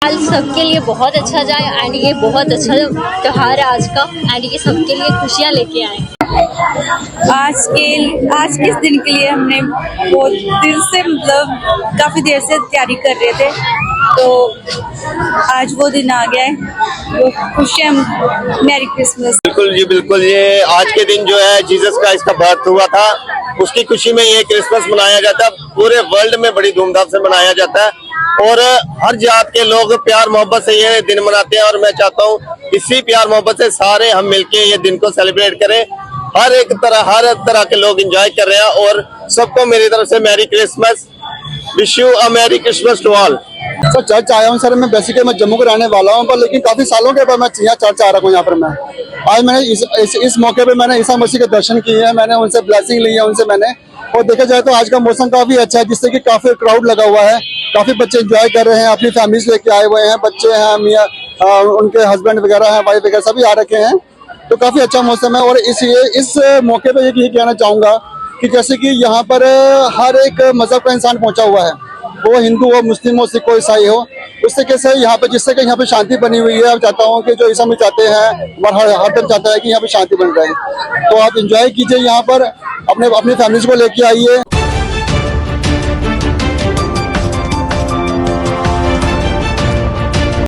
कल सबके लिए बहुत अच्छा जाए एंड ये बहुत अच्छा त्योहार है आज का एंड ये सबके लिए खुशियाँ लेके आए। आज के इस दिन के लिए हमने बहुत दिन से मतलब काफ़ी देर से तैयारी कर रहे थे, तो आज वो दिन आ गया है। वो खुशियाँ, मैरी क्रिसमस। बिल्कुल जी बिल्कुल, ये आज के दिन जो है जीसस क्राइस्ट का बर्थ हुआ था, उसकी खुशी में ये क्रिसमस मनाया जाता है। पूरे वर्ल्ड में बड़ी धूमधाम से मनाया जाता है और हर जात के लोग प्यार मोहब्बत से ये दिन मनाते हैं। और मैं चाहता हूँ इसी प्यार मोहब्बत से सारे हम मिलके ये दिन को सेलिब्रेट करें। हर तरह के लोग एंजॉय कर रहे हैं और सबको मेरी तरफ से merry Christmas, wish you a merry Christmas to all. Sir church आया हूँ सर, मैं बेसिकली मैं जम्मू का रहने वाला हूँ, पर लेकिन काफी सालों के बाद मैं यहाँ चर्च आ रहा हूँ। यहाँ पर मैं आज मैंने इस मौके पे मैंने ईसा मसीह के दर्शन किए हैं, मैंने उनसे ब्लेसिंग ली है उनसे मैंने। और देखा जाए तो आज का मौसम काफी अच्छा है, जिससे कि काफी क्राउड लगा हुआ है, काफी बच्चे एंजॉय कर रहे हैं, अपनी फैमिलीज लेके आए हुए हैं, बच्चे हैं, मियाँ उनके हस्बैंड वगैरह हैं, वाइफ वगैरह सभी आ रखे हैं, तो काफी अच्छा मौसम है। और इस मौके पे ये कहना चाहूंगा कि जैसे कि यहाँ पर हर एक मजहब का इंसान पहुंचा हुआ है, वो हिंदू हो, मुस्लिम हो, सिख हो, ईसाई हो, उससे कैसे यहाँ पे जिससे कि यहाँ पे शांति बनी हुई है। मैं चाहता हूँ कि जो ईसा मसीह चाहते हैं, हर दिन चाहता है कि यहाँ पे शांति बन रहे, तो आप एंजॉय कीजिए यहाँ पर, अपनी फैमिलीज को लेके आइए।